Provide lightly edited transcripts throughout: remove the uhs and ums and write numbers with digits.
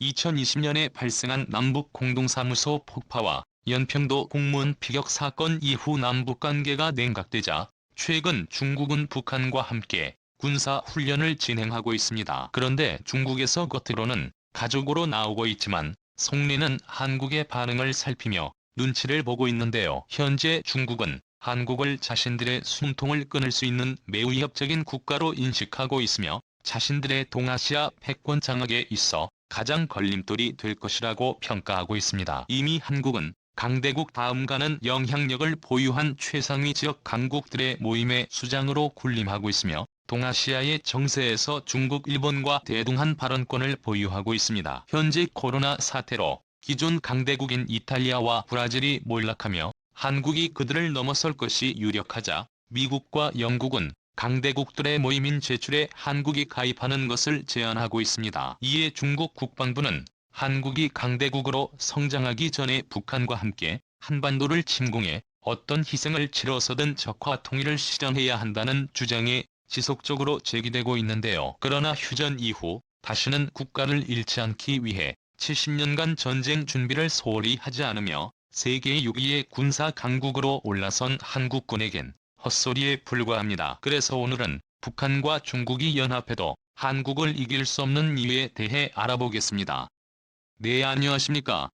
2020년에 발생한 남북 공동사무소 폭파와 연평도 공무원 피격 사건 이후 남북 관계가 냉각되자 최근 중국은 북한과 함께 군사훈련을 진행하고 있습니다. 그런데 중국에서 겉으로는 가족으로 나오고 있지만 속내는 한국의 반응을 살피며 눈치를 보고 있는데요. 현재 중국은 한국을 자신들의 숨통을 끊을 수 있는 매우 위협적인 국가로 인식하고 있으며 자신들의 동아시아 패권 장악에 있어 가장 걸림돌이 될 것이라고 평가하고 있습니다. 이미 한국은 강대국 다음 가는 영향력을 보유한 최상위 지역 강국들의 모임의 수장으로 군림하고 있으며 동아시아의 정세에서 중국, 일본과 대등한 발언권을 보유하고 있습니다. 현재 코로나 사태로 기존 강대국인 이탈리아와 브라질이 몰락하며 한국이 그들을 넘어설 것이 유력하자 미국과 영국은 강대국들의 모임인 제출에 한국이 가입하는 것을 제안하고 있습니다. 이에 중국 국방부는 한국이 강대국으로 성장하기 전에 북한과 함께 한반도를 침공해 어떤 희생을 치러서든 적화 통일을 실현해야 한다는 주장이 지속적으로 제기되고 있는데요. 그러나 휴전 이후 다시는 국가를 잃지 않기 위해 70년간 전쟁 준비를 소홀히 하지 않으며 세계 6위의 군사 강국으로 올라선 한국군에겐 헛소리에 불과합니다. 그래서 오늘은 북한과 중국이 연합해도 한국을 이길 수 없는 이유에 대해 알아보겠습니다. 네, 안녕하십니까.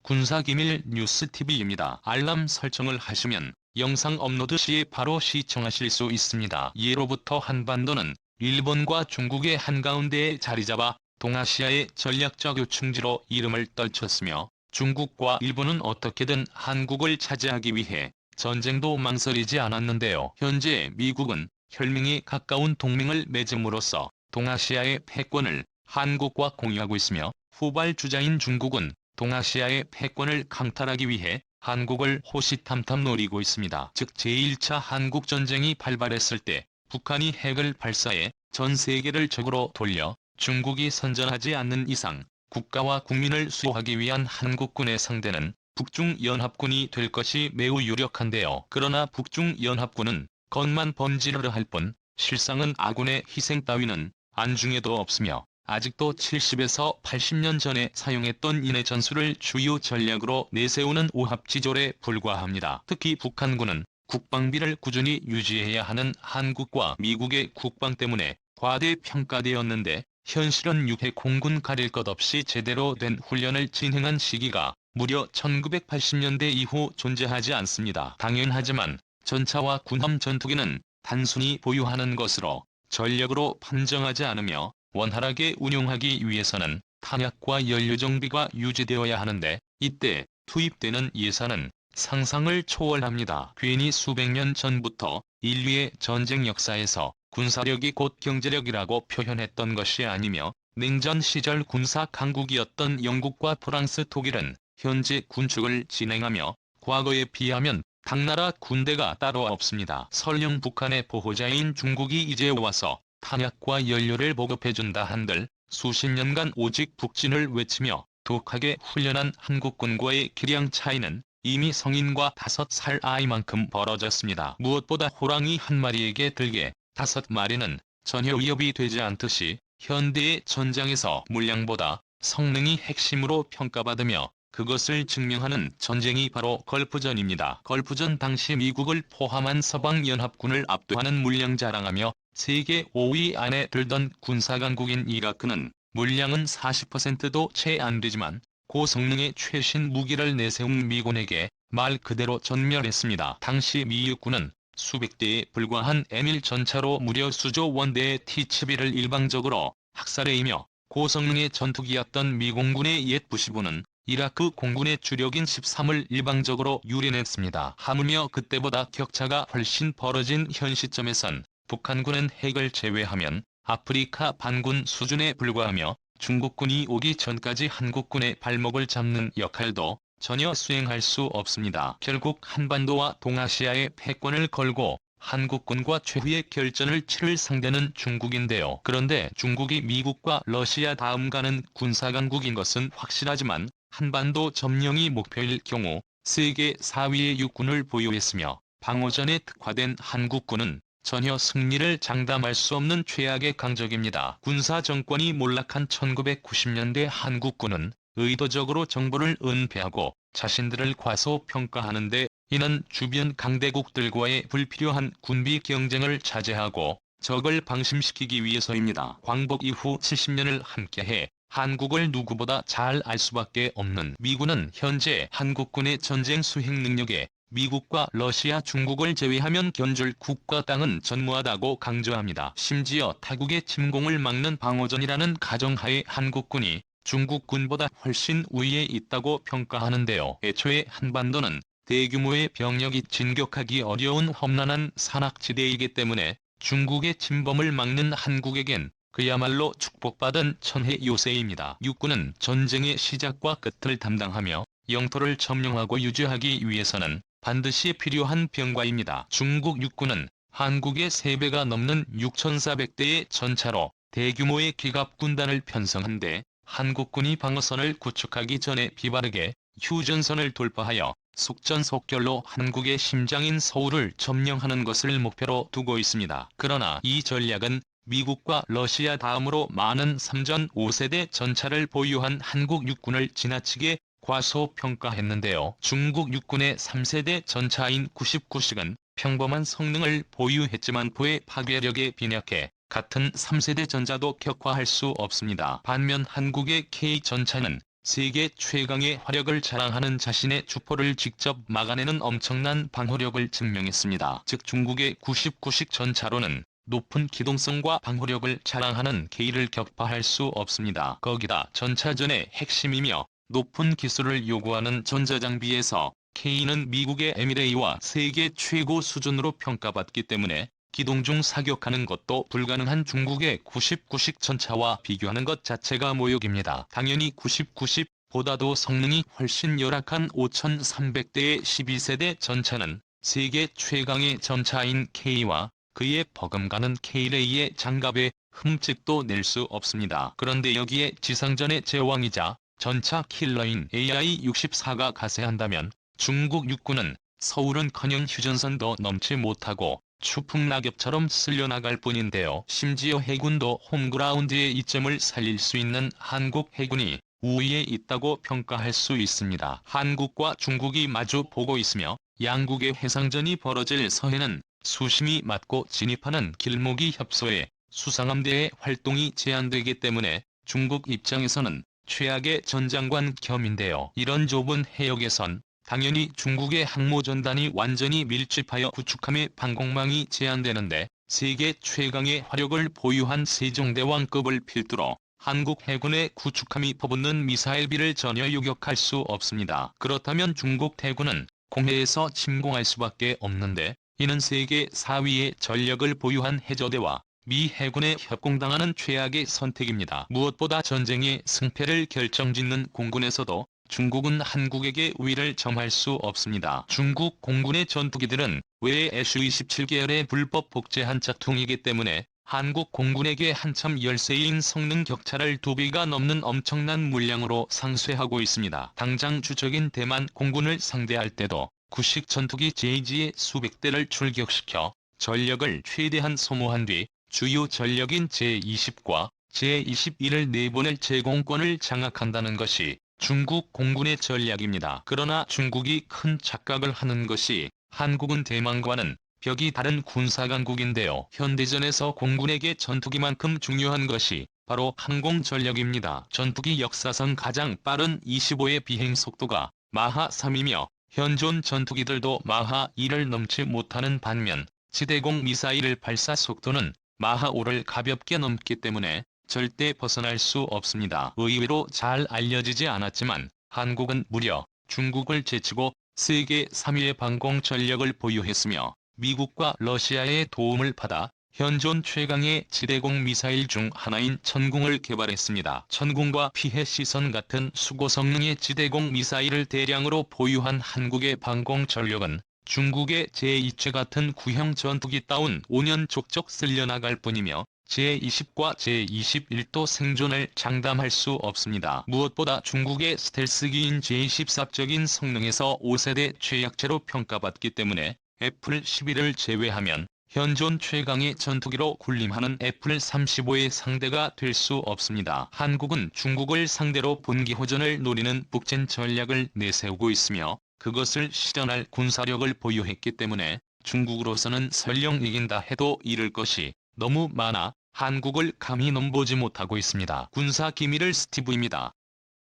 군사기밀 뉴스TV입니다. 알람 설정을 하시면 영상 업로드 시에 바로 시청하실 수 있습니다. 예로부터 한반도는 일본과 중국의 한가운데에 자리잡아 동아시아의 전략적 요충지로 이름을 떨쳤으며 중국과 일본은 어떻게든 한국을 차지하기 위해 전쟁도 망설이지 않았는데요. 현재 미국은 혈맹에 가까운 동맹을 맺음으로써 동아시아의 패권을 한국과 공유하고 있으며 후발주자인 중국은 동아시아의 패권을 강탈하기 위해 한국을 호시탐탐 노리고 있습니다. 즉 제1차 한국전쟁이 발발했을 때 북한이 핵을 발사해 전 세계를 적으로 돌려 중국이 선전하지 않는 이상 국가와 국민을 수호하기 위한 한국군의 상대는 북중연합군이 될 것이 매우 유력한데요. 그러나 북중연합군은 겉만 번지르르 할 뿐 실상은 아군의 희생 따위는 안중에도 없으며 아직도 70에서 80년 전에 사용했던 인해 전술을 주요 전략으로 내세우는 오합지졸에 불과합니다. 특히 북한군은 국방비를 꾸준히 유지해야 하는 한국과 미국의 국방 때문에 과대평가되었는데 현실은 육해 공군 가릴 것 없이 제대로 된 훈련을 진행한 시기가 무려 1980년대 이후 존재하지 않습니다. 당연하지만 전차와 군함 전투기는 단순히 보유하는 것으로 전력으로 판정하지 않으며 원활하게 운용하기 위해서는 탄약과 연료 정비가 유지되어야 하는데 이때 투입되는 예산은 상상을 초월합니다. 괜히 수백 년 전부터 인류의 전쟁 역사에서 군사력이 곧 경제력이라고 표현했던 것이 아니며 냉전 시절 군사 강국이었던 영국과 프랑스, 독일은 현재 군축을 진행하며 과거에 비하면 당나라 군대가 따로 없습니다. 설령 북한의 보호자인 중국이 이제 와서 탄약과 연료를 보급해준다 한들 수십 년간 오직 북진을 외치며 독하게 훈련한 한국군과의 기량 차이는 이미 성인과 5살 아이만큼 벌어졌습니다. 무엇보다 호랑이 한 마리에게 들개 5마리는 전혀 위협이 되지 않듯이 현대의 전장에서 물량보다 성능이 핵심으로 평가받으며 그것을 증명하는 전쟁이 바로 걸프전입니다. 걸프전 당시 미국을 포함한 서방연합군을 압도하는 물량 자랑하며 세계 5위 안에 들던 군사강국인 이라크는 물량은 40%도 채 안 되지만 고성능의 최신 무기를 내세운 미군에게 말 그대로 전멸했습니다. 당시 미 육군은 수백 대에 불과한 M1 전차로 무려 수조 원대의 T-72를 일방적으로 학살해이며 고성능의 전투기였던 미공군의 옛 부시부는 이라크 공군의 주력인 13을 일방적으로 유린했습니다. 하물며 그때보다 격차가 훨씬 벌어진 현 시점에선 북한군은 핵을 제외하면 아프리카 반군 수준에 불과하며 중국군이 오기 전까지 한국군의 발목을 잡는 역할도 전혀 수행할 수 없습니다. 결국 한반도와 동아시아의 패권을 걸고 한국군과 최후의 결전을 치를 상대는 중국인데요. 그런데 중국이 미국과 러시아 다음 가는 군사강국인 것은 확실하지만 한반도 점령이 목표일 경우 세계 4위의 육군을 보유했으며 방어전에 특화된 한국군은 전혀 승리를 장담할 수 없는 최악의 강적입니다. 군사 정권이 몰락한 1990년대 한국군은 의도적으로 정보를 은폐하고 자신들을 과소평가하는데, 이는 주변 강대국들과의 불필요한 군비 경쟁을 자제하고 적을 방심시키기 위해서입니다. 광복 이후 70년을 함께해 한국을 누구보다 잘 알 수밖에 없는 미군은 현재 한국군의 전쟁 수행 능력에 미국과 러시아, 중국을 제외하면 견줄 국가 땅은 전무하다고 강조합니다. 심지어 타국의 침공을 막는 방어전이라는 가정하에 한국군이 중국군보다 훨씬 우위에 있다고 평가하는데요. 애초에 한반도는 대규모의 병력이 진격하기 어려운 험난한 산악지대이기 때문에 중국의 침범을 막는 한국에겐 그야말로 축복받은 천혜 요새입니다. 육군은 전쟁의 시작과 끝을 담당하며 영토를 점령하고 유지하기 위해서는 반드시 필요한 병과입니다. 중국 육군은 한국의 3배가 넘는 6,400대의 전차로 대규모의 기갑군단을 편성한데, 한국군이 방어선을 구축하기 전에 비바르게 휴전선을 돌파하여 속전속결로 한국의 심장인 서울을 점령하는 것을 목표로 두고 있습니다. 그러나 이 전략은 미국과 러시아 다음으로 많은 3전 5세대 전차를 보유한 한국 육군을 지나치게 과소평가했는데요. 중국 육군의 3세대 전차인 99식은 평범한 성능을 보유했지만 포의 파괴력에 빈약해 같은 3세대 전차도 격파할 수 없습니다. 반면 한국의 K전차는 세계 최강의 화력을 자랑하는 자신의 주포를 직접 막아내는 엄청난 방어력을 증명했습니다. 즉 중국의 99식 전차로는 높은 기동성과 방어력을 자랑하는 K를 격파할 수 없습니다. 거기다 전차전의 핵심이며 높은 기술을 요구하는 전자장비에서 K는 미국의 M1A와 세계 최고 수준으로 평가받기 때문에 기동 중 사격하는 것도 불가능한 중국의 99식 전차와 비교하는 것 자체가 모욕입니다. 당연히 99식보다도 성능이 훨씬 열악한 5,300대의 12세대 전차는 세계 최강의 전차인 K와 그의 버금가는 K-레이의 장갑에 흠집도 낼 수 없습니다. 그런데 여기에 지상전의 제왕이자 전차 킬러인 AI-64가 가세한다면 중국 육군은 서울은커녕 휴전선도 넘지 못하고 추풍낙엽처럼 쓸려나갈 뿐인데요. 심지어 해군도 홈그라운드의 이점을 살릴 수 있는 한국 해군이 우위에 있다고 평가할 수 있습니다. 한국과 중국이 마주 보고 있으며 양국의 해상전이 벌어질 서해는 수심이 맞고 진입하는 길목이 협소해 수상함대의 활동이 제한되기 때문에 중국 입장에서는 최악의 전장관 겸인데요. 이런 좁은 해역에선 당연히 중국의 항모전단이 완전히 밀집하여 구축함의 방공망이 제한되는데, 세계 최강의 화력을 보유한 세종대왕급을 필두로 한국 해군의 구축함이 퍼붓는 미사일비를 전혀 요격할 수 없습니다. 그렇다면 중국 해군은 공해에서 침공할 수밖에 없는데, 이는 세계 4위의 전력을 보유한 해저대와 미 해군에 협공당하는 최악의 선택입니다. 무엇보다 전쟁의 승패를 결정짓는 공군에서도 중국은 한국에게 우위를 점할 수 없습니다. 중국 공군의 전투기들은 외의 Su-27계열의 불법 복제한 짝퉁이기 때문에 한국 공군에게 한참 열세인 성능 격차를 2배가 넘는 엄청난 물량으로 상쇄하고 있습니다. 당장 주적인 대만 공군을 상대할 때도 구식 전투기 JG의 수백 대를 출격시켜 전력을 최대한 소모한 뒤 주요 전력인 제-20과 제-21을 내보낼 제공권을 장악한다는 것이 중국 공군의 전략입니다. 그러나 중국이 큰 착각을 하는 것이 한국은 대만과는 벽이 다른 군사강국인데요. 현대전에서 공군에게 전투기만큼 중요한 것이 바로 항공 전력입니다. 전투기 역사상 가장 빠른 25의 비행 속도가 마하 3이며 현존 전투기들도 마하 2를 넘지 못하는 반면 지대공 미사일의 발사 속도는 마하 5를 가볍게 넘기 때문에 절대 벗어날 수 없습니다. 의외로 잘 알려지지 않았지만 한국은 무려 중국을 제치고 세계 3위의 방공 전력을 보유했으며 미국과 러시아의 도움을 받아 현존 최강의 지대공 미사일 중 하나인 천궁을 개발했습니다. 천궁과 피해 시선 같은 수고 성능의 지대공 미사일을 대량으로 보유한 한국의 방공 전력은 중국의 제2최 같은 구형 전투기 따윈 5년 족족 쓸려나갈 뿐이며 제-20과 제-21도 생존을 장담할 수 없습니다. 무엇보다 중국의 스텔스기인 제-14적인 성능에서 5세대 최약체로 평가받기 때문에 F-11을 제외하면 현존 최강의 전투기로 군림하는 F-35의 상대가 될 수 없습니다. 한국은 중국을 상대로 본기호전을 노리는 북젠 전략을 내세우고 있으며 그것을 실현할 군사력을 보유했기 때문에 중국으로서는 설령 이긴다 해도 잃을 것이 너무 많아 한국을 감히 넘보지 못하고 있습니다. 군사기밀을 스티브입니다.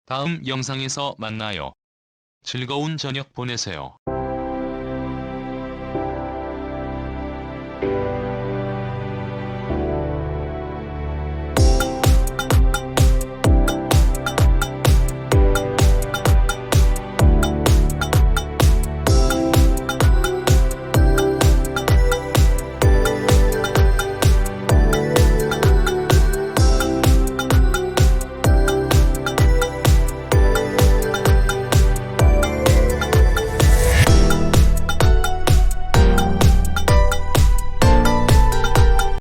다음 영상에서 만나요. 즐거운 저녁 보내세요.